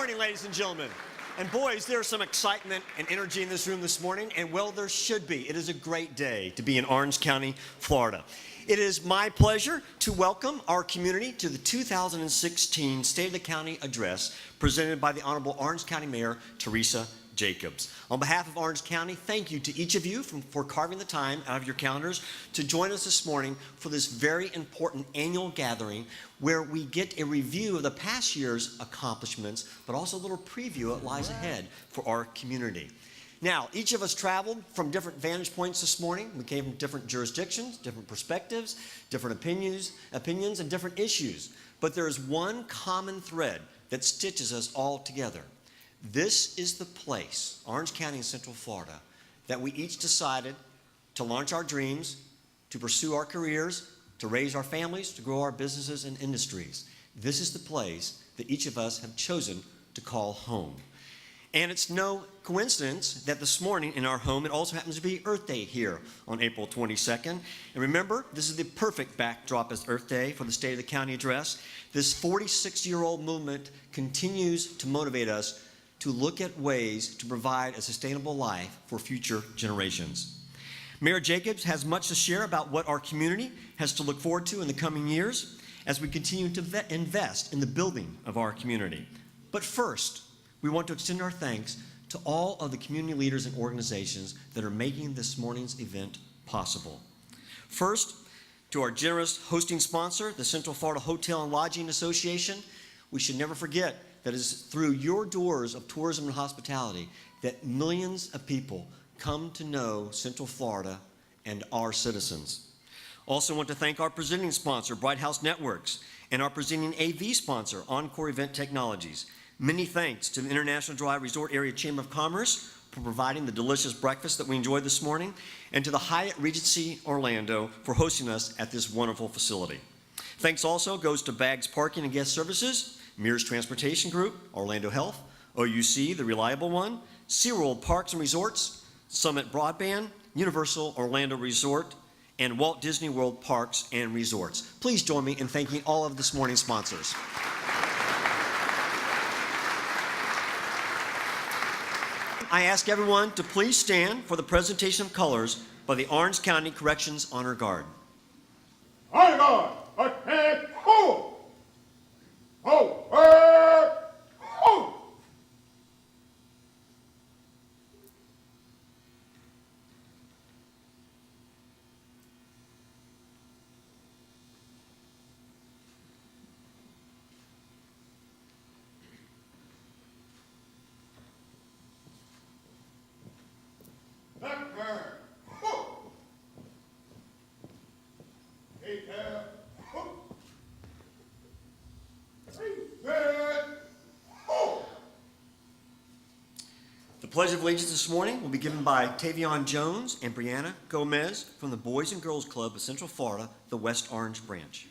morning, ladies and gentlemen. And boys, there's some excitement and energy in this room this morning, and well, there should be. It is a great day to be in Orange County, Florida. It is my pleasure to welcome our community to the 2016 State of the County Address presented by the Honorable Orange County Mayor, Teresa Jacobs. On behalf of Orange County, thank you to each of you for carving the time out of your calendars to join us this morning for this very important annual gathering where we get a review of the past year's accomplishments, but also a little preview of what lies ahead for our community. Now, each of us traveled from different vantage points this morning. We came from different jurisdictions, different perspectives, different opinions, and different issues. But there is one common thread that stitches us all together. This is the place, Orange County in Central Florida, that we each decided to launch our dreams, to pursue our careers, to raise our families, to grow our businesses and industries. This is the place that each of us have chosen to call home. And it's no coincidence that this morning in our home, it also happens to be Earth Day here on April 22nd. And remember, this is the perfect backdrop as Earth Day for the State of the County Address. This 46-year-old movement continues to motivate us to look at ways to provide a sustainable life for future generations. Mayor Jacobs has much to share about what our community has to look forward to in the coming years as we continue to invest in the building of our community. But first, we want to extend our thanks to all of the community leaders and organizations that are making this morning's event possible. First, to our generous hosting sponsor, the Central Florida Hotel and Lodging Association. We should never forget that it is through your doors of tourism and hospitality that millions of people come to know Central Florida and our citizens. Also want to thank our presenting sponsor, Bright House Networks, and our presenting AV sponsor, Encore Event Technologies. Many thanks to the International Drive Resort Area Chamber of Commerce for providing the delicious breakfast that we enjoyed this morning, and to the Hyatt Regency Orlando for hosting us at this wonderful facility. Thanks also goes to Bags Parking and Guest Services, Mears Transportation Group, Orlando Health, OUC, The Reliable One, SeaWorld Parks and Resorts, Summit Broadband, Universal Orlando Resort, and Walt Disney World Parks and Resorts. Please join me in thanking all of this morning's sponsors. I ask everyone to please stand for the presentation of colors by the Orange County Corrections Honor Guard. Honor Guard, attack, forward! Forward! Forward! Blackbird, forward! Take care, forward! The Pledge of Allegiance this morning will be given by Tavion Jones and Brianna Gomez from the Boys and Girls Club of Central Florida, the West Orange branch.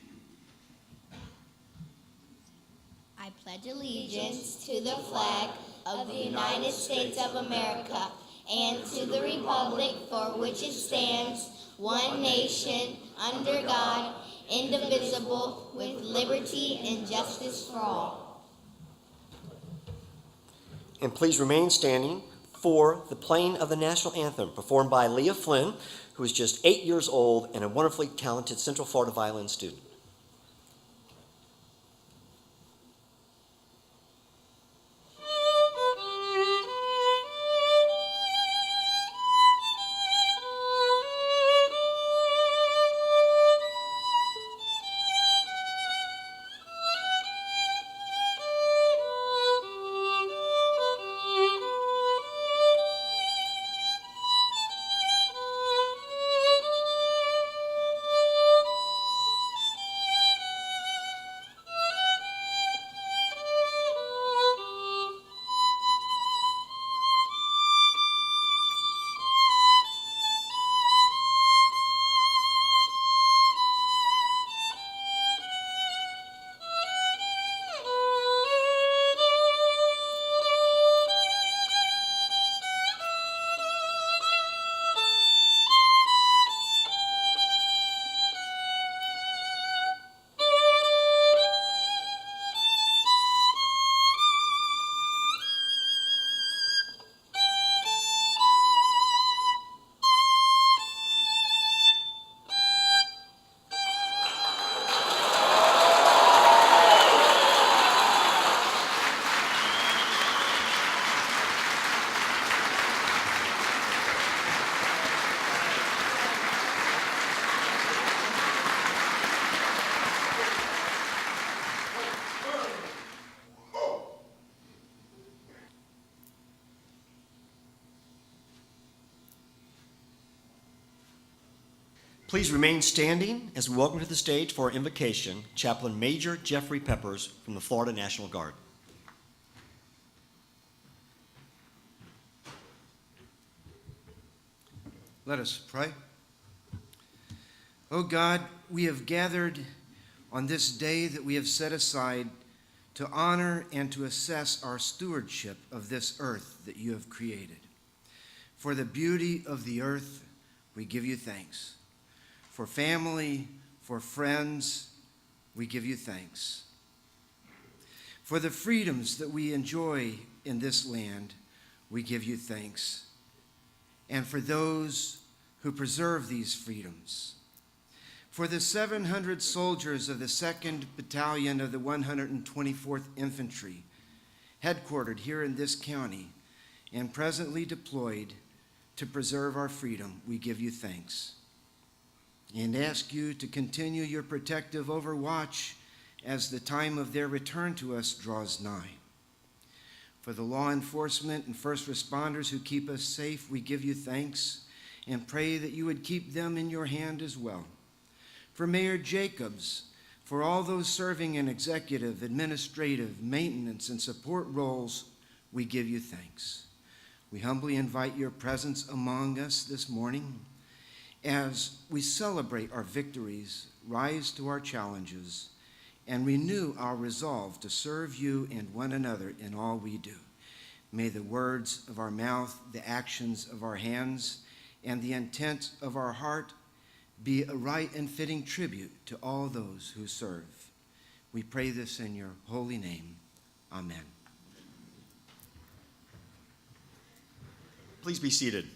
I pledge allegiance to the flag of the United States of America and to the republic for which it stands, one nation, under God, indivisible, with liberty and justice for all. And please remain standing for the playing of the national anthem performed by Leah Flynn, who is just 8 years old and a wonderfully talented Central Florida violin student. Please remain standing as we welcome to the stage for our invocation Chaplain Major Jeffrey Peppers from the Florida National Guard. Let us pray. Oh God, we have gathered on this day that we have set aside to honor and to assess our stewardship of this earth that you have created. For the beauty of the earth, we give you thanks. For family, for friends, we give you thanks. For the freedoms that we enjoy in this land, we give you thanks. And for those who preserve these freedoms. For the 700 soldiers of the 2nd Battalion of the 124th Infantry, headquartered here in this county and presently deployed to preserve our freedom, we give you thanks. And ask you to continue your protective overwatch as the time of their return to us draws nigh. For the law enforcement and first responders who keep us safe, we give you thanks and pray that you would keep them in your hand as well. For Mayor Jacobs, for all those serving in executive, administrative, maintenance, and support roles, we give you thanks. We humbly invite your presence among us this morning as we celebrate our victories, rise to our challenges, and renew our resolve to serve you and one another in all we do. May the words of our mouth, the actions of our hands, and the intent of our heart be a right and fitting tribute to all those who serve. We pray this in your holy name. Amen. Please be seated.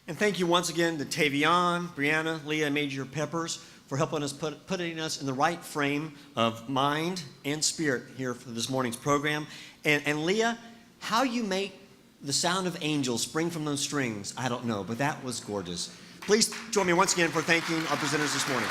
And thank you once again to Tavion, Brianna, Leah, and Major Peppers for helping us putting us in the right frame of mind and spirit here for this morning's program. And Leah, how you make the sound of angels spring from those strings, I don't know, but that was gorgeous. Please join me once again for thanking our presenters this morning.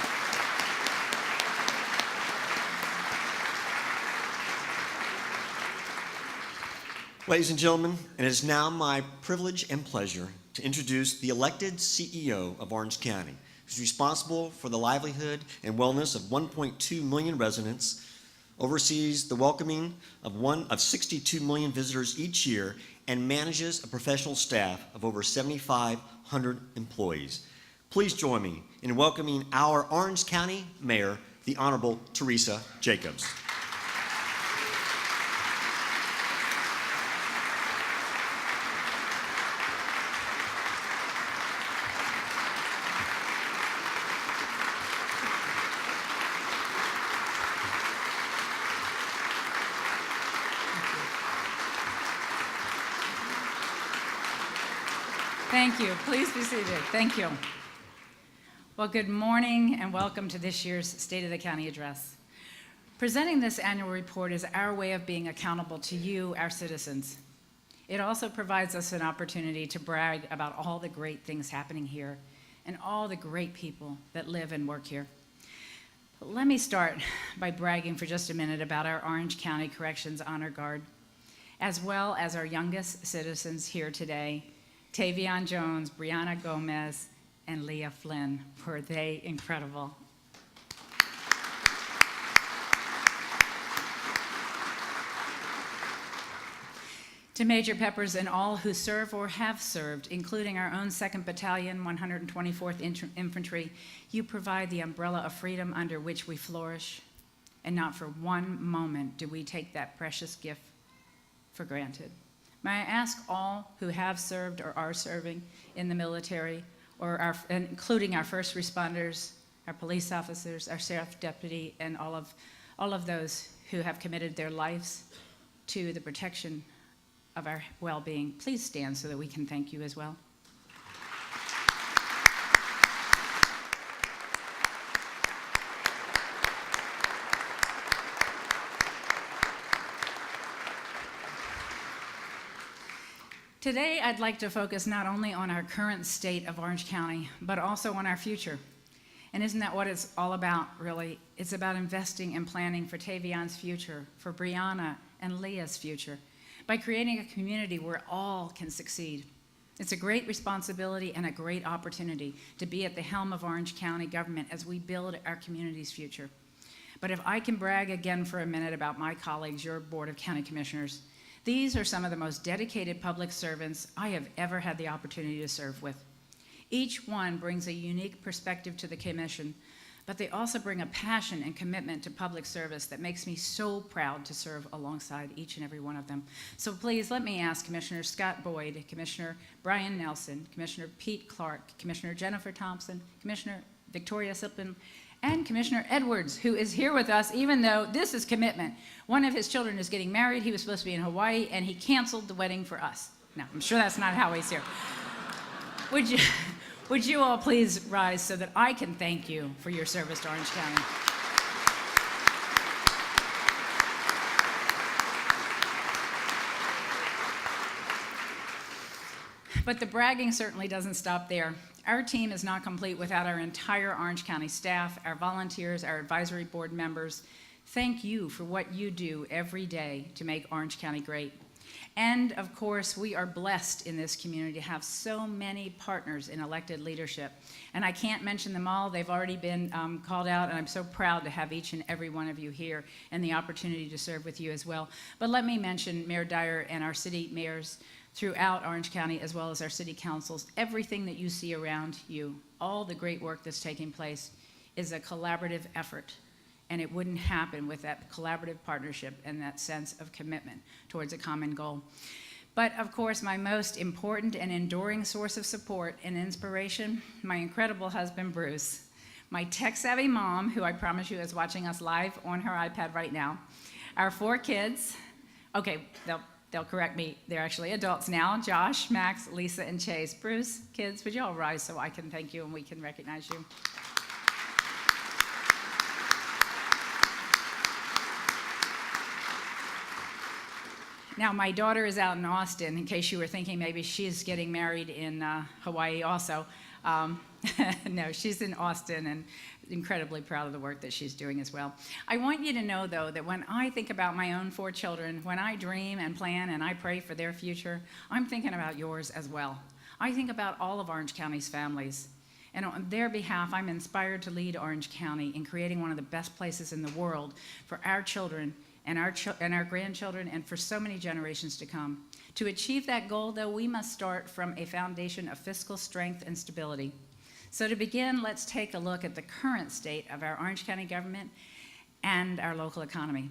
Ladies and gentlemen, it is now my privilege and pleasure to introduce the elected CEO of Orange County, who's responsible for the livelihood and wellness of 1.2 million residents, oversees the welcoming of 62 million visitors each year, and manages a professional staff of over 7,500 employees. Please join me in welcoming our Orange County Mayor, the Honorable Teresa Jacobs. Thank you. Please be seated. Thank you. Well, good morning and welcome to this year's State of the County Address. Presenting this annual report is our way of being accountable to you, our citizens. It also provides us an opportunity to brag about all the great things happening here and all the great people that live and work here. But let me start by bragging for just a minute about our Orange County Corrections Honor Guard, as well as our youngest citizens here today, Tavion Jones, Brianna Gomez, and Leah Flynn. Were they incredible? To Major Peppers and all who serve or have served, including our own 2nd Battalion, 124th Infantry, you provide the umbrella of freedom under which we flourish, and not for one moment do we take that precious gift for granted. May I ask all who have served or are serving in the military, including our first responders, our police officers, our sheriff deputy, and all of those who have committed their lives to the protection of our well-being, please stand so that we can thank you as well. Today, I'd like to focus not only on our current state of Orange County, but also on our future. And isn't that what it's all about, really? It's about investing and planning for Tavion's future, for Brianna and Leah's future, by creating a community where all can succeed. It's a great responsibility and a great opportunity to be at the helm of Orange County government as we build our community's future. But if I can brag again for a minute about my colleagues, your Board of County Commissioners, these are some of the most dedicated public servants I have ever had the opportunity to serve with. Each one brings a unique perspective to the commission, but they also bring a passion and commitment to public service that makes me so proud to serve alongside each and every one of them. So please let me ask Commissioner Scott Boyd, Commissioner Brian Nelson, Commissioner Pete Clark, Commissioner Jennifer Thompson, Commissioner Victoria Siplin, and Commissioner Edwards, who is here with us, even though this is commitment. One of his children is getting married. He was supposed to be in Hawaii, and he canceled the wedding for us. No, I'm sure that's not how he's here. Would you all please rise so that I can thank you for your service to Orange County? But the bragging certainly doesn't stop there. Our team is not complete without our entire Orange County staff, our volunteers, our advisory board members. Thank you for what you do every day to make Orange County great. And of course, we are blessed in this community to have so many partners in elected leadership. And I can't mention them all. They've already been called out, and I'm so proud to have each and every one of you here and the opportunity to serve with you as well. But let me mention Mayor Dyer and our city mayors throughout Orange County, as well as our city councils. Everything that you see around you, all the great work that's taking place, is a collaborative effort. And it wouldn't happen with that collaborative partnership and that sense of commitment towards a common goal. But of course, my most important and enduring source of support and inspiration, my incredible husband, Bruce, my tech-savvy mom, who I promise you is watching us live on her iPad right now, our 4 kids, okay, they'll correct me, they're actually adults now, Josh, Max, Lisa, and Chase. Bruce, kids, would you all rise so I can thank you and we can recognize you? Now, my daughter is out in Austin, in case you were thinking maybe she's getting married in Hawaii also. No, she's in Austin and incredibly proud of the work that she's doing as well. I want you to know, though, that when I think about my own 4 children, when I dream and plan and I pray for their future, I'm thinking about yours as well. I think about all of Orange County's families. And on their behalf, I'm inspired to lead Orange County in creating one of the best places in the world for our children and our grandchildren, and for so many generations to come. To achieve that goal, though, we must start from a foundation of fiscal strength and stability. So to begin, let's take a look at the current state of our Orange County government and our local economy.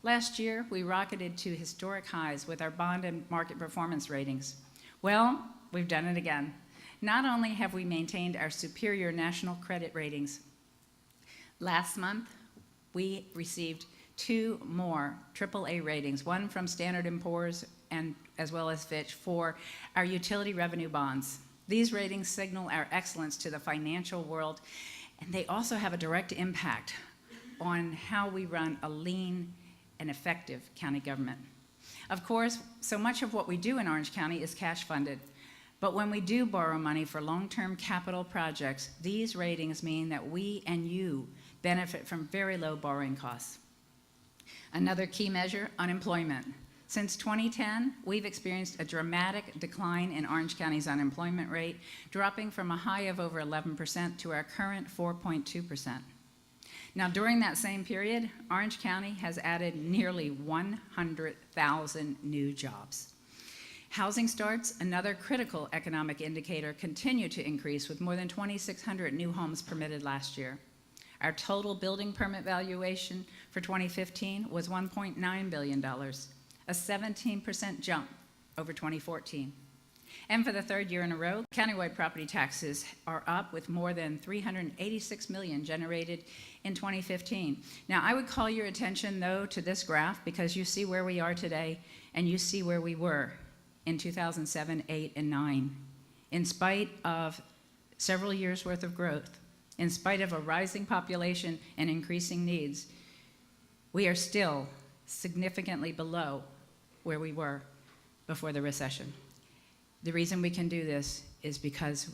Last year, we rocketed to historic highs with our bond and market performance ratings. Well, we've done it again. Not only have we maintained our superior national credit ratings, last month, we received 2 more AAA ratings, one from Standard & Poor's and as well as Fitch, for our utility revenue bonds. These ratings signal our excellence to the financial world, and they also have a direct impact on how we run a lean and effective county government. Of course, so much of what we do in Orange County is cash funded, but when we do borrow money for long-term capital projects, these ratings mean that we and you benefit from very low borrowing costs. Another key measure, unemployment. Since 2010, we've experienced a dramatic decline in Orange County's unemployment rate, dropping from a high of over 11% to our current 4.2%. Now, during that same period, Orange County has added nearly 100,000 new jobs. Housing starts, another critical economic indicator, continue to increase with more than 2,600 new homes permitted last year. Our total building permit valuation for 2015 was $1.9 billion, a 17% jump over 2014. And for the 3rd year in a row, countywide property taxes are up with more than $386 million generated in 2015. Now, I would call your attention, though, to this graph because you see where we are today and you see where we were in 2007, 8, and 9. In spite of several years' worth of growth, in spite of a rising population and increasing needs, we are still significantly below where we were before the recession. The reason we can do this is because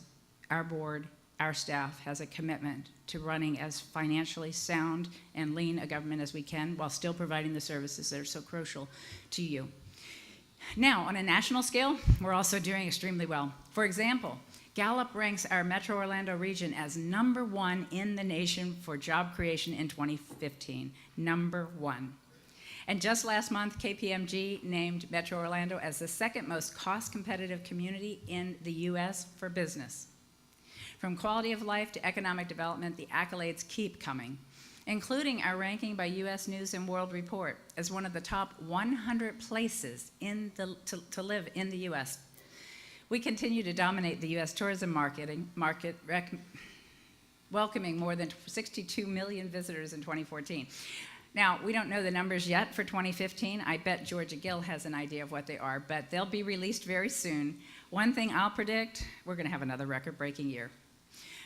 our board, our staff, has a commitment to running as financially sound and lean a government as we can while still providing the services that are so crucial to you. Now, on a national scale, we're also doing extremely well. For example, Gallup ranks our Metro Orlando region as #1 in the nation for job creation in 2015. #1. And just last month, KPMG named Metro Orlando as the second most cost-competitive community in the U.S. for business. From quality of life to economic development, the accolades keep coming, including our ranking by U.S. News and World Report as one of the top 100 places to live in the U.S. We continue to dominate the U.S. tourism market, welcoming more than 62 million visitors in 2014. Now, we don't know the numbers yet for 2015. I bet Georgia Gill has an idea of what they are, but they'll be released very soon. One thing I'll predict, we're going to have another record-breaking year.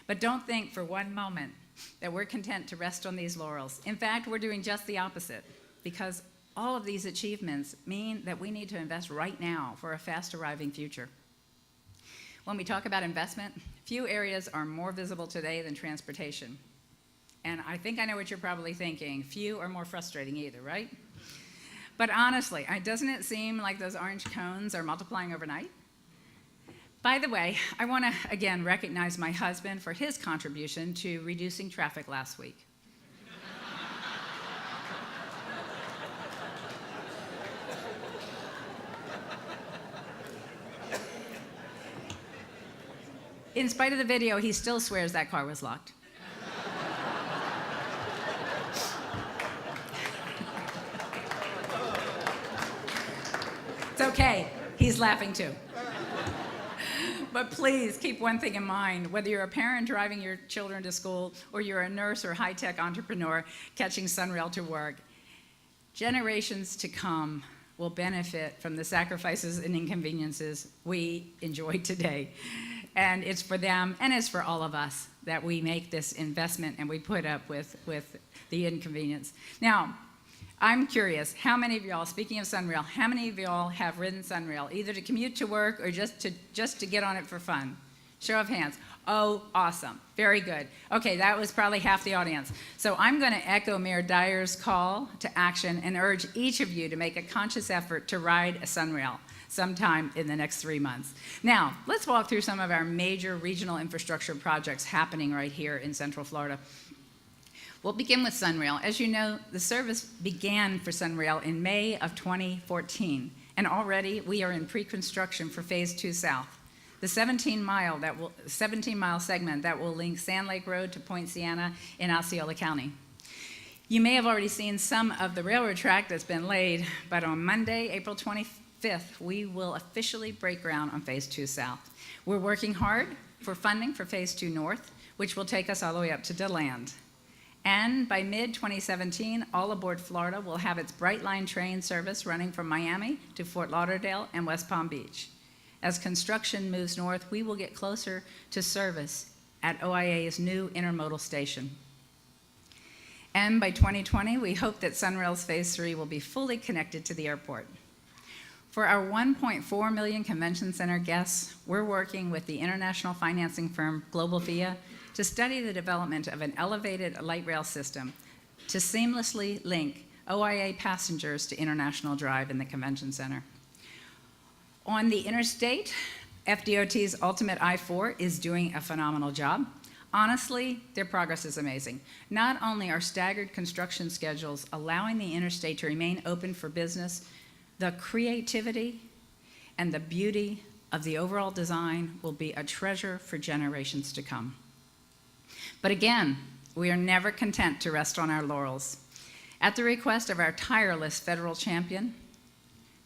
But don't think for one moment that we're content to rest on these laurels. In fact, we're doing just the opposite, because all of these achievements mean that we need to invest right now for a fast-arriving future. When we talk about investment, few areas are more visible today than transportation. And I think I know what you're probably thinking. Few are more frustrating either, right? But honestly, doesn't it seem like those orange cones are multiplying overnight? By the way, I want to again recognize my husband for his contribution to reducing traffic last week. In spite of the video, he still swears that car was locked. It's okay, he's laughing too. But please keep one thing in mind, whether you're a parent driving your children to school or you're a nurse or high-tech entrepreneur catching Sunrail to work, generations to come will benefit from the sacrifices and inconveniences we enjoy today. And it's for them and it's for all of us that we make this investment and we put up with the inconvenience. Now, I'm curious, how many of y'all, speaking of Sunrail, how many of y'all have ridden Sunrail, either to commute to work or just to get on it for fun? Show of hands. Oh, awesome. Very good. Okay, that was probably half the audience. So I'm going to echo Mayor Dyer's call to action and urge each of you to make a conscious effort to ride a Sunrail sometime in the next 3 months. Now, let's walk through some of our major regional infrastructure projects happening right here in Central Florida. We'll begin with Sunrail. As you know, the service began for Sunrail in May of 2014, and already we are in pre-construction for Phase 2 South, the 17-mile segment that will link Sand Lake Road to Point Siena in Osceola County. You may have already seen some of the railroad track that's been laid, but on Monday, April 25th, we will officially break ground on Phase 2 South. We're working hard for funding for Phase 2 North, which will take us all the way up to DeLand. And by mid-2017, All Aboard Florida will have its Brightline train service running from Miami to Fort Lauderdale and West Palm Beach. As construction moves north, we will get closer to service at OIA's new intermodal station. And by 2020, we hope that Sunrail's Phase 3 will be fully connected to the airport. For our 1.4 million convention center guests, we're working with the international financing firm Global Via to study the development of an elevated light rail system to seamlessly link OIA passengers to International Drive in the convention center. On the interstate, FDOT's Ultimate I-4 is doing a phenomenal job. Honestly, their progress is amazing. Not only are staggered construction schedules allowing the interstate to remain open for business, the creativity and the beauty of the overall design will be a treasure for generations to come. But again, we are never content to rest on our laurels. At the request of our tireless federal champion,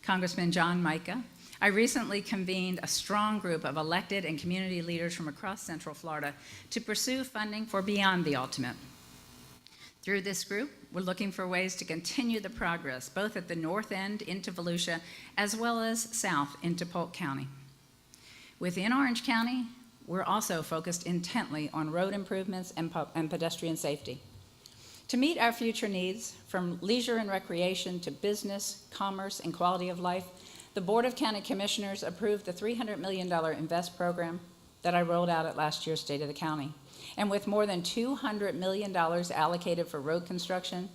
Congressman John Mica, I recently convened a strong group of elected and community leaders from across Central Florida to pursue funding for Beyond the Ultimate. Through this group, we're looking for ways to continue the progress, both at the north end into Volusia, as well as south into Polk County. Within Orange County, we're also focused intently on road improvements and pedestrian safety. To meet our future needs, from leisure and recreation to business, commerce, and quality of life, the Board of County Commissioners approved the $300 million INVEST program that I rolled out at last year's State of the County. And with more than $200 million allocated for road construction,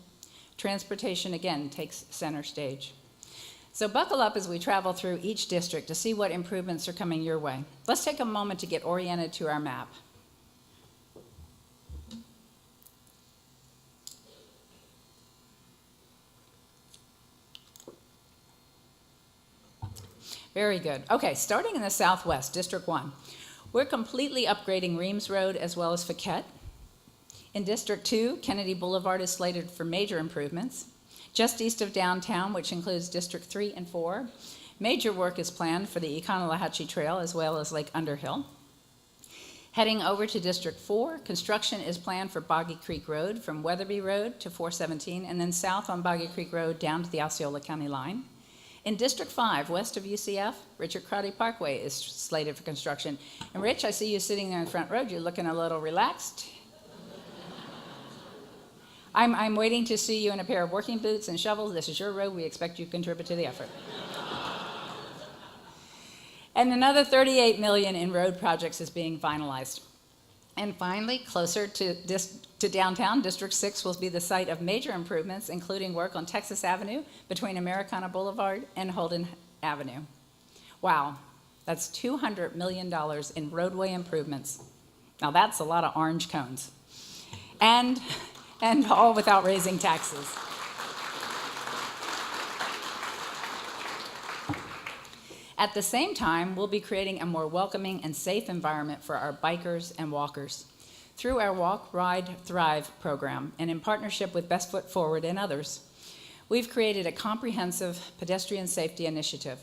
transportation again takes center stage. So buckle up as we travel through each district to see what improvements are coming your way. Let's take a moment to get oriented to our map. Very good. Okay, starting in the southwest, District 1. We're completely upgrading Reams Road as well as Fauquet. In District 2, Kennedy Boulevard is slated for major improvements. Just east of downtown, which includes District 3 and 4, major work is planned for the Econolahachie Trail as well as Lake Underhill. Heading over to District 4, construction is planned for Boggy Creek Road from Weatherby Road to 417 and then south on Boggy Creek Road down to the Osceola County line. In District 5, west of UCF, Richard Crowdy Parkway is slated for construction. And Rich, I see you sitting there in the front row. You're looking a little relaxed. I'm waiting to see you in a pair of working boots and shovels. This is your road. We expect you to contribute to the effort. And another $38 million in road projects is being finalized. And finally, closer to downtown, District 6 will be the site of major improvements, including work on Texas Avenue between Americana Boulevard and Holden Avenue. Wow, that's $200 million in roadway improvements. Now that's a lot of orange cones. And all without raising taxes. At the same time, we'll be creating a more welcoming and safe environment for our bikers and walkers. Through our Walk, Ride, Thrive program, and in partnership with Best Foot Forward and others, we've created a comprehensive pedestrian safety initiative.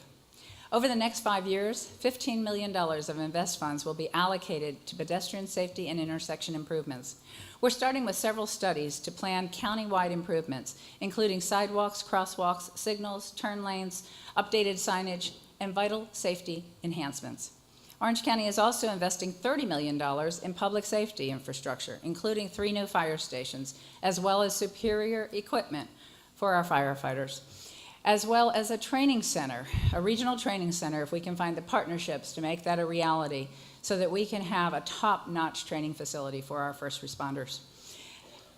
Over the next 5 years, $15 million of invest funds will be allocated to pedestrian safety and intersection improvements. We're starting with several studies to plan county-wide improvements, including sidewalks, crosswalks, signals, turn lanes, updated signage, and vital safety enhancements. Orange County is also investing $30 million in public safety infrastructure, including 3 new fire stations, as well as superior equipment for our firefighters, as well as a training center, a regional training center, if we can find the partnerships to make that a reality, so that we can have a top-notch training facility for our first responders.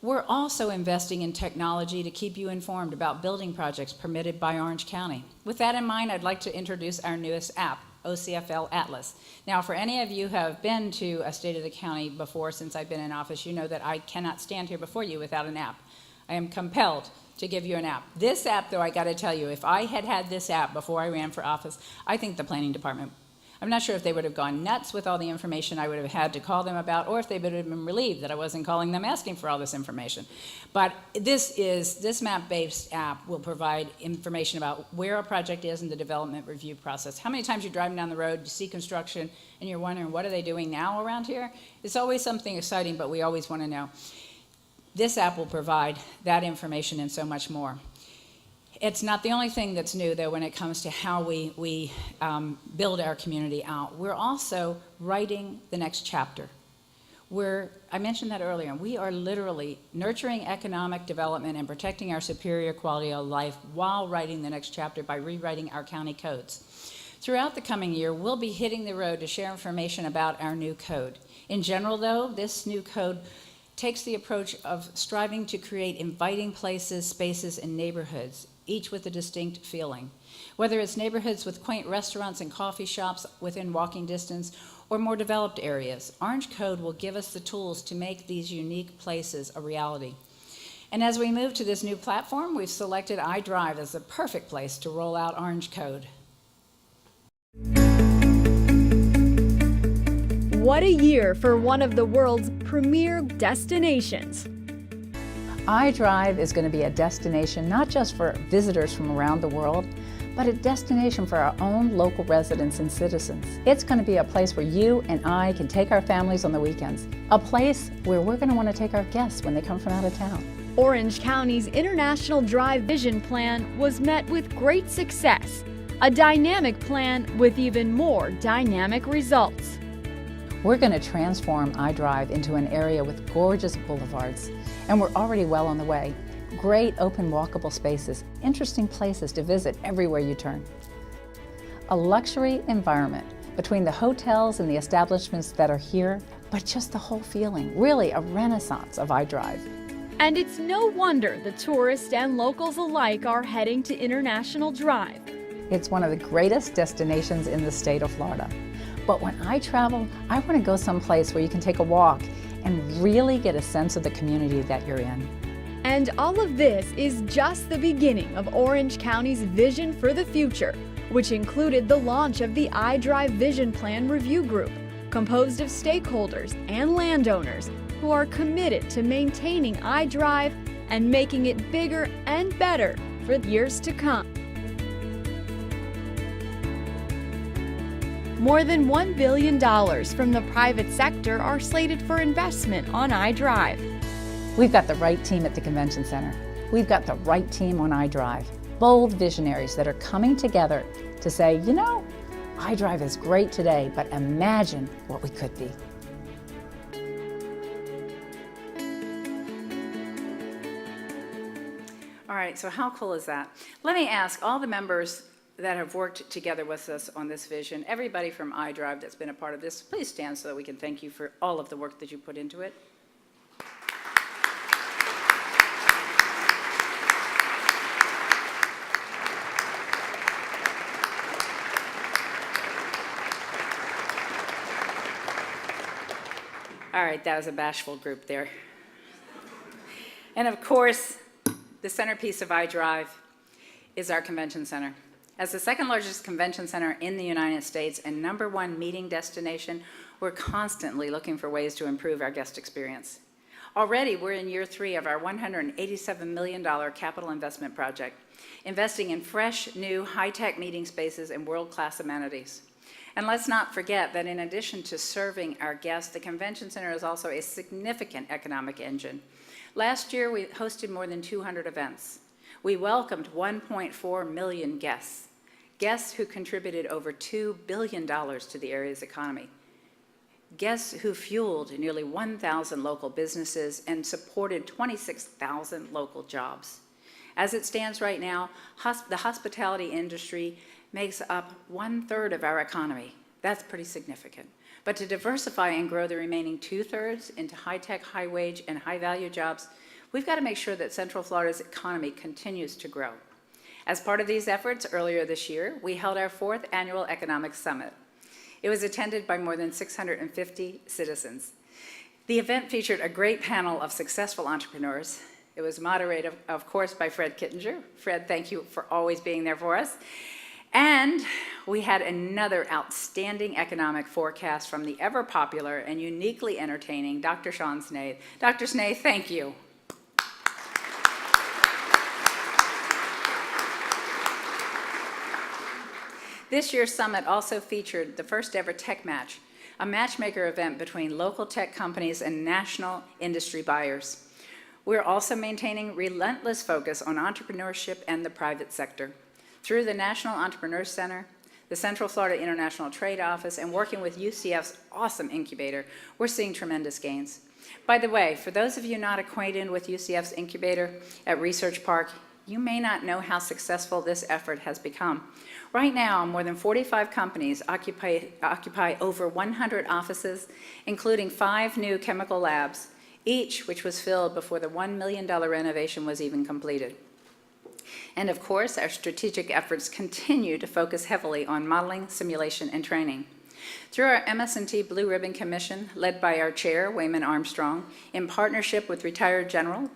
We're also investing in technology to keep you informed about building projects permitted by Orange County. With that in mind, I'd like to introduce our newest app, OCFL Atlas. Now, for any of you who have been to a State of the County before since I've been in office, you know that I cannot stand here before you without an app. I am compelled to give you an app. This app, though, I got to tell you, if I had had this app before I ran for office, I think the planning department, I'm not sure if they would have gone nuts with all the information I would have had to call them about, or if they would have been relieved that I wasn't calling them asking for all this information. But this map-based app will provide information about where a project is in the development review process. How many times you're driving down the road, you see construction, and you're wondering, what are they doing now around here? It's always something exciting, but we always want to know. This app will provide that information and so much more. It's not the only thing that's new, though, when it comes to how we build our community out. We're also writing the next chapter. I mentioned that earlier, we are literally nurturing economic development and protecting our superior quality of life while writing the next chapter by rewriting our county codes. Throughout the coming year, we'll be hitting the road to share information about our new code. In general, though, this new code takes the approach of striving to create inviting places, spaces, and neighborhoods, each with a distinct feeling. Whether it's neighborhoods with quaint restaurants and coffee shops within walking distance, or more developed areas, Orange Code will give us the tools to make these unique places a reality. And as we move to this new platform, we've selected iDrive as the perfect place to roll out Orange Code. What a year for one of the world's premier destinations. iDrive is going to be a destination not just for visitors from around the world, but a destination for our own local residents and citizens. It's going to be a place where you and I can take our families on the weekends, a place where we're going to want to take our guests when they come from out of town. Orange County's International Drive Vision Plan was met with great success, a dynamic plan with even more dynamic results. We're going to transform iDrive into an area with gorgeous boulevards, and we're already well on the way. Great open walkable spaces, interesting places to visit everywhere you turn. A luxury environment between the hotels and the establishments that are here, but just the whole feeling, really a renaissance of iDrive. And it's no wonder the tourists and locals alike are heading to International Drive. It's one of the greatest destinations in the state of Florida. But when I travel, I want to go someplace where you can take a walk and really get a sense of the community that you're in. And all of this is just the beginning of Orange County's vision for the future, which included the launch of the iDrive Vision Plan Review Group, composed of stakeholders and landowners who are committed to maintaining iDrive and making it bigger and better for years to come. More than $1 billion from the private sector are slated for investment on iDrive. We've got the right team at the Convention Center. We've got the right team on iDrive. Bold visionaries that are coming together to say, you know, iDrive is great today, but imagine what we could be. All right, so how cool is that? Let me ask all the members that have worked together with us on this vision, everybody from iDrive that's been a part of this, please stand so that we can thank you for all of the work that you put into it. All right, that was a bashful group there. And of course, the centerpiece of iDrive is our convention center. As the second largest convention center in the United States and #1 meeting destination, we're constantly looking for ways to improve our guest experience. Already, we're in year 3 of our $187 million capital investment project, investing in fresh, new, high-tech meeting spaces and world-class amenities. And let's not forget that in addition to serving our guests, the convention center is also a significant economic engine. Last year, we hosted more than 200 events. We welcomed 1.4 million guests, guests who contributed over $2 billion to the area's economy, guests who fueled nearly 1,000 local businesses and supported 26,000 local jobs. As it stands right now, the hospitality industry makes up 1/3 of our economy. That's pretty significant. But to diversify and grow the remaining 2/3 into high-tech, high-wage, and high-value jobs, we've got to make sure that Central Florida's economy continues to grow. As part of these efforts, earlier this year, we held our 4th annual Economic Summit. It was attended by more than 650 citizens. The event featured a great panel of successful entrepreneurs. It was moderated, of course, by Fred Kittinger. Fred, thank you for always being there for us. And we had another outstanding economic forecast from the ever-popular and uniquely entertaining Dr. Sean Snaith. Dr. Snaith, thank you. This year's summit also featured the first ever Tech Match, a matchmaker event between local tech companies and national industry buyers. We're also maintaining relentless focus on entrepreneurship and the private sector. Through the National Entrepreneur Center, the Central Florida International Trade Office, and working with UCF's awesome incubator, we're seeing tremendous gains. By the way, for those of you not acquainted with UCF's incubator at Research Park, you may not know how successful this effort has become. Right now, more than 45 companies occupy over 100 offices, including 5 new chemical labs, each which was filled before the $1 million renovation was even completed. And of course, our strategic efforts continue to focus heavily on modeling, simulation, and training. Through our MS&T Blue Ribbon Commission, led by our chair, Wayman Armstrong, in partnership with retired General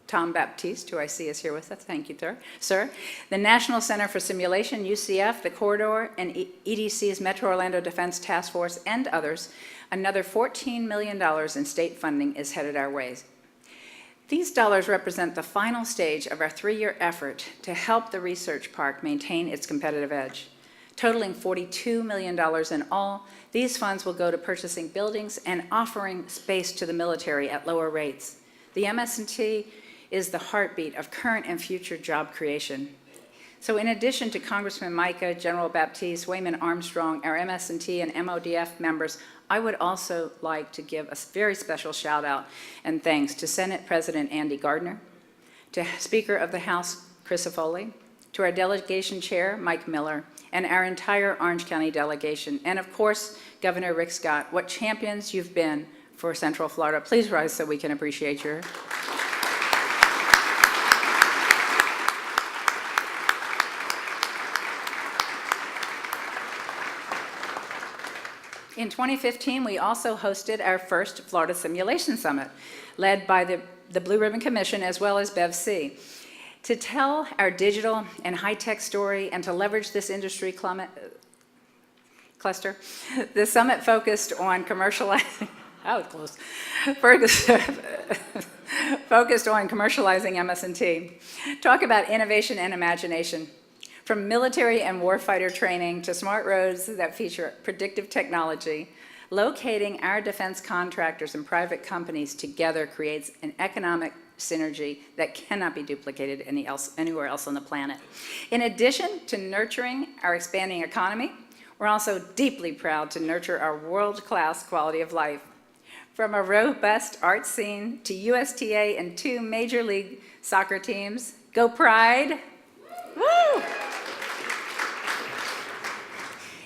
Tom Baptiste, who I see is here with us, thank you, sir, the National Center for Simulation, UCF, the Corridor, and EDC's Metro Orlando Defense Task Force, and others, another $14 million in state funding is headed our ways. These dollars represent the final stage of our 3-year effort to help the Research Park maintain its competitive edge. Totaling $42 million in all, these funds will go to purchasing buildings and offering space to the military at lower rates. The MS&T is the heartbeat of current and future job creation. So in addition to Congressman Mica, General Baptiste, Wayman Armstrong, our MS&T and MODF members, I would also like to give a very special shout out and thanks to Senate President Andy Gardner, to Speaker of the House Chris Foley, to our delegation chair Mike Miller, and our entire Orange County delegation, and of course, Governor Rick Scott. What champions you've been for Central Florida. Please rise so we can appreciate you. In 2015, we also hosted our first Florida Simulation Summit, led by the Blue Ribbon Commission as well as BevC. To tell our digital and high-tech story and to leverage this industry cluster, the summit focused on commercializing, that was close, focused on commercializing MS&T. Talk about innovation and imagination. From military and warfighter training to smart roads that feature predictive technology, locating our defense contractors and private companies together creates an economic synergy that cannot be duplicated anywhere else on the planet. In addition to nurturing our expanding economy, we're also deeply proud to nurture our world-class quality of life. From a robust art scene to USTA and 2 Major League Soccer teams, go Pride! Woo!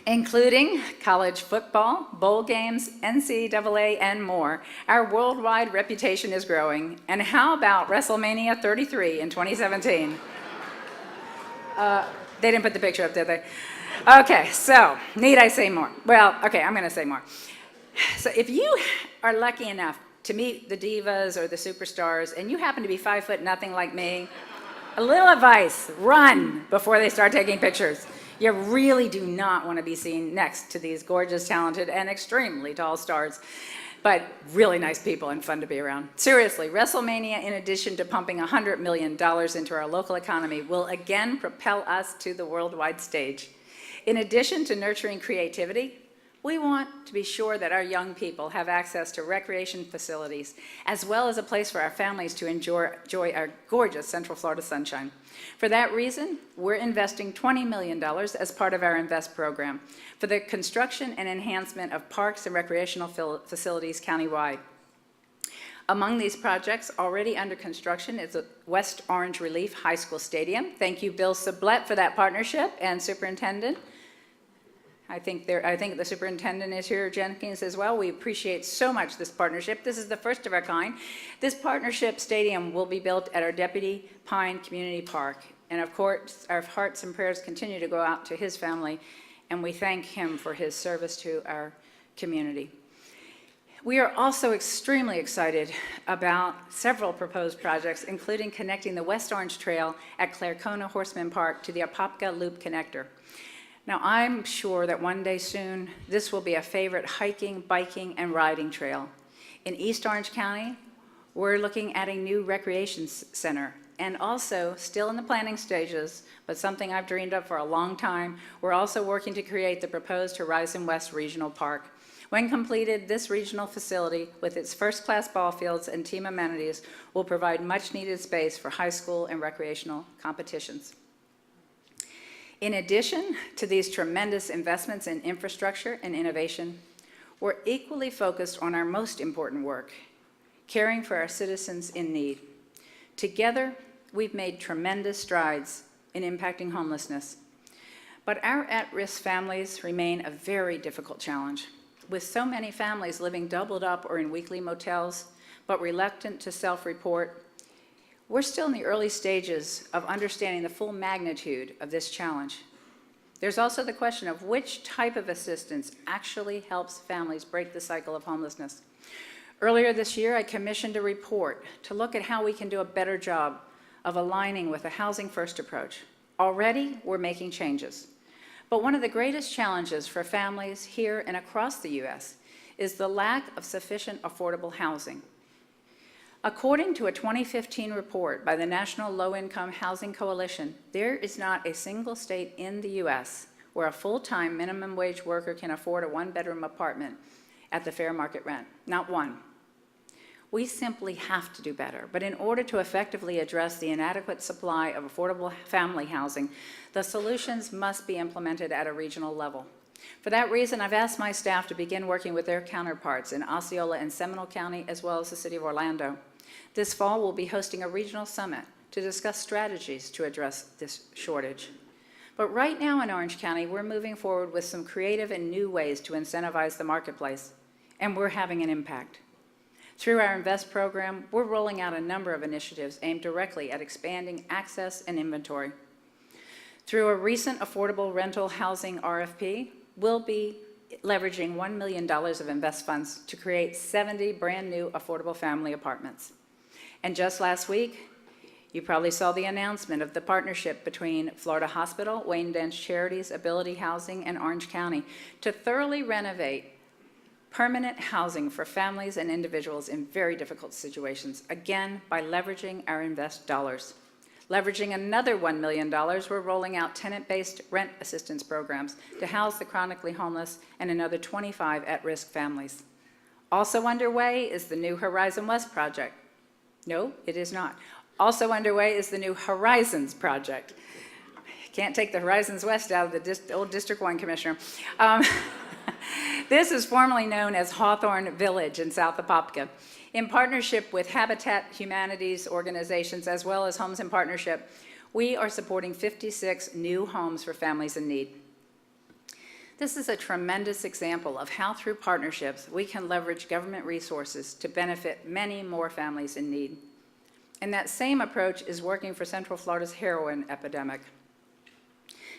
Including college football, bowl games, NCAA, and more. Our worldwide reputation is growing. And how about WrestleMania 33 in 2017? They didn't put the picture up, did they? Okay, so need I say more? Well, okay, I'm going to say more. So if you are lucky enough to meet the divas or the superstars and you happen to be 5'0" like me, a little advice, run before they start taking pictures. You really do not want to be seen next to these gorgeous, talented, and extremely tall stars, but really nice people and fun to be around. Seriously, WrestleMania, in addition to pumping $100 million into our local economy, will again propel us to the worldwide stage. In addition to nurturing creativity, we want to be sure that our young people have access to recreation facilities, as well as a place for our families to enjoy our gorgeous Central Florida sunshine. For that reason, we're investing $20 million as part of our INVEST program for the construction and enhancement of parks and recreational facilities countywide. Among these projects already under construction is the West Orange Relief High School Stadium. Thank you, Bill Sublette, for that partnership, and Superintendent. I think the superintendent is here, Jenkins, as well. We appreciate so much this partnership. This is the first of our kind. This partnership stadium will be built at our Deputy Pine Community Park. And of course, our hearts and prayers continue to go out to his family, and we thank him for his service to our community. We are also extremely excited about several proposed projects, including connecting the West Orange Trail at Clarcona Horseman Park to the Apopka Loop Connector. Now, I'm sure that one day soon, this will be a favorite hiking, biking, and riding trail. In East Orange County, we're looking at a new recreation center, and also, still in the planning stages, but something I've dreamed of for a long time, we're also working to create the proposed Horizon West Regional Park. When completed, this regional facility, with its first-class ball fields and team amenities, will provide much-needed space for high school and recreational competitions. In addition to these tremendous investments in infrastructure and innovation, we're equally focused on our most important work, caring for our citizens in need. Together, we've made tremendous strides in impacting homelessness. But our at-risk families remain a very difficult challenge, with so many families living doubled up or in weekly motels, but reluctant to self-report. We're still in the early stages of understanding the full magnitude of this challenge. There's also the question of which type of assistance actually helps families break the cycle of homelessness. Earlier this year, I commissioned a report to look at how we can do a better job of aligning with a housing-first approach. Already, we're making changes. But one of the greatest challenges for families here and across the U.S. is the lack of sufficient affordable housing. According to a 2015 report by the National Low-Income Housing Coalition, there is not a single state in the U.S. where a full-time minimum wage worker can afford a one-bedroom apartment at the fair market rent. Not one. We simply have to do better. But in order to effectively address the inadequate supply of affordable family housing, the solutions must be implemented at a regional level. For that reason, I've asked my staff to begin working with their counterparts in Osceola and Seminole County, as well as the City of Orlando. This fall, we'll be hosting a regional summit to discuss strategies to address this shortage. But right now in Orange County, we're moving forward with some creative and new ways to incentivize the marketplace, and we're having an impact. Through our INVEST program, we're rolling out a number of initiatives aimed directly at expanding access and inventory. Through a recent affordable rental housing RFP, we'll be leveraging $1 million of invest funds to create 70 brand new affordable family apartments. And just last week, you probably saw the announcement of the partnership between Florida Hospital, Wayne Dent Charities, Ability Housing, and Orange County to thoroughly renovate permanent housing for families and individuals in very difficult situations, again, by leveraging our invest dollars. Leveraging another $1 million, we're rolling out tenant-based rent assistance programs to house the chronically homeless and another 25 at-risk families. Also underway is the new Horizon West project. No, it is not. Also underway is the new Horizons project. Can't take the Horizons West out of the old District 1 commissioner. This is formerly known as Hawthorne Village in South Apopka. In partnership with Habitat Humanities organizations as well as Homes in Partnership, we are supporting 56 new homes for families in need. This is a tremendous example of how through partnerships we can leverage government resources to benefit many more families in need. And that same approach is working for Central Florida's heroin epidemic.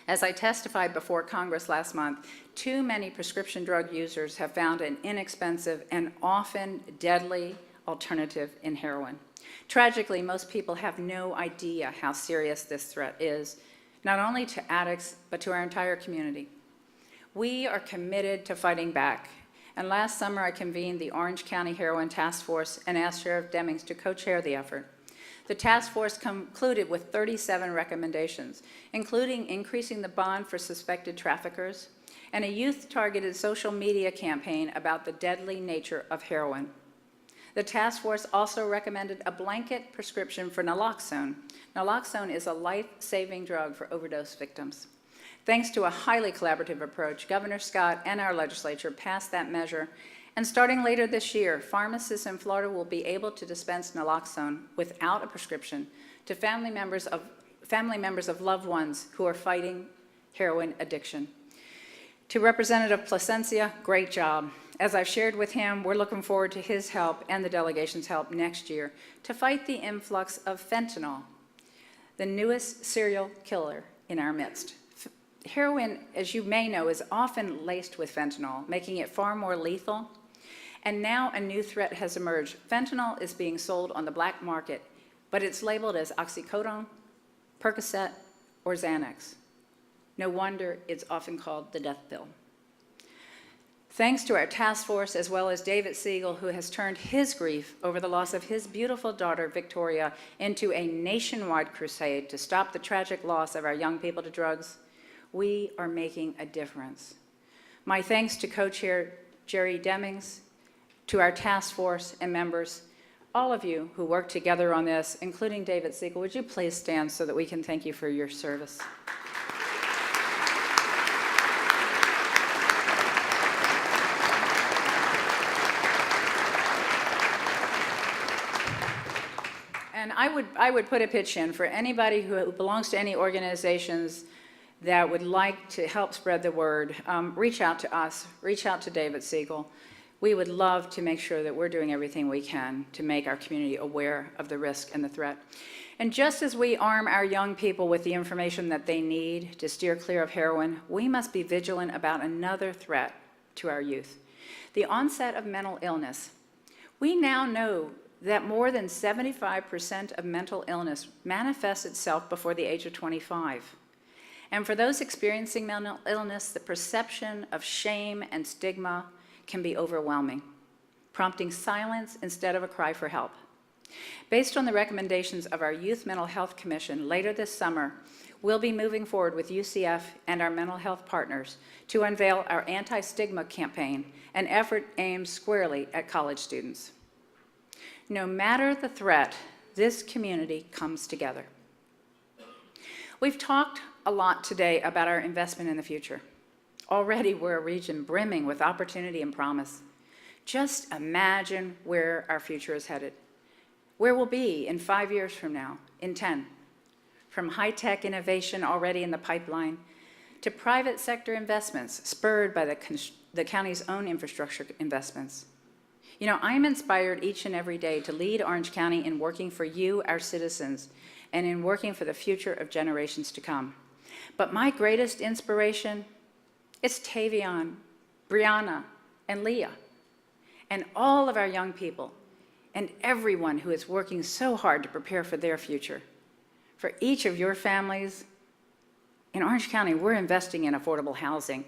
As I testified before Congress last month, too many prescription drug users have found an inexpensive and often deadly alternative in heroin. Tragically, most people have no idea how serious this threat is, not only to addicts, but to our entire community. We are committed to fighting back. And last summer, I convened the Orange County Heroin Task Force and asked Sheriff Demings to co-chair the effort. The task force concluded with 37 recommendations, including increasing the bond for suspected traffickers and a youth-targeted social media campaign about the deadly nature of heroin. The task force also recommended a blanket prescription for naloxone. Naloxone is a life-saving drug for overdose victims. Thanks to a highly collaborative approach, Governor Scott and our legislature passed that measure. And starting later this year, pharmacists in Florida will be able to dispense naloxone without a prescription to family members of loved ones who are fighting heroin addiction. To Representative Plasencia, great job. As I've shared with him, we're looking forward to his help and the delegation's help next year to fight the influx of fentanyl, the newest serial killer in our midst. Heroin, as you may know, is often laced with fentanyl, making it far more lethal. And now a new threat has emerged. Fentanyl is being sold on the black market, but it's labeled as oxycodone, Percocet, or Xanax. No wonder it's often called the death pill. Thanks to our task force, as well as David Siegel, who has turned his grief over the loss of his beautiful daughter, Victoria, into a nationwide crusade to stop the tragic loss of our young people to drugs, we are making a difference. My thanks to co-chair Jerry Demings, to our task force and members, all of you who worked together on this, including David Siegel. Would you please stand so that we can thank you for your service? And I would put a pitch in for anybody who belongs to any organizations that would like to help spread the word. Reach out to us, reach out to David Siegel. We would love to make sure that we're doing everything we can to make our community aware of the risk and the threat. And just as we arm our young people with the information that they need to steer clear of heroin, we must be vigilant about another threat to our youth: the onset of mental illness. We now know that more than 75% of mental illness manifests itself before the age of 25. And for those experiencing mental illness, the perception of shame and stigma can be overwhelming, prompting silence instead of a cry for help. Based on the recommendations of our Youth Mental Health Commission, later this summer, we'll be moving forward with UCF and our mental health partners to unveil our anti-stigma campaign, an effort aimed squarely at college students. No matter the threat, this community comes together. We've talked a lot today about our investment in the future. Already we're a region brimming with opportunity and promise. Just imagine where our future is headed. Where we'll be in 5 years from now, in 10. From high-tech innovation already in the pipeline to private sector investments spurred by the county's own infrastructure investments. You know, I'm inspired each and every day to lead Orange County in working for you, our citizens, and in working for the future of generations to come. But my greatest inspiration, it's Tavion, Brianna, and Leah, and all of our young people, and everyone who is working so hard to prepare for their future. For each of your families, in Orange County, we're investing in affordable housing.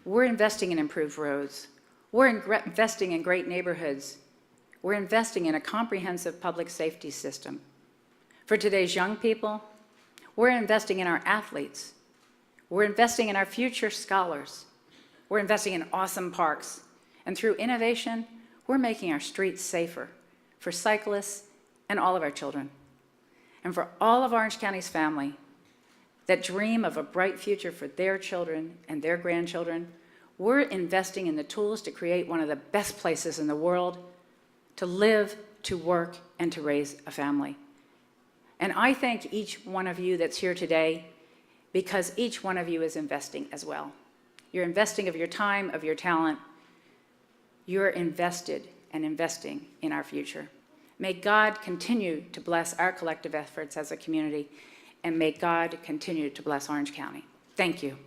We're investing in improved roads. We're investing in great neighborhoods. We're investing in a comprehensive public safety system. For today's young people, we're investing in our athletes. We're investing in our future scholars. We're investing in awesome parks. And through innovation, we're making our streets safer for cyclists and all of our children. And for all of Orange County's family that dream of a bright future for their children and their grandchildren, we're investing in the tools to create one of the best places in the world to live, to work, and to raise a family. And I thank each one of you that's here today because each one of you is investing as well. You're investing of your time, of your talent. You're invested and investing in our future. May God continue to bless our collective efforts as a community, and may God continue to bless Orange County. Thank you.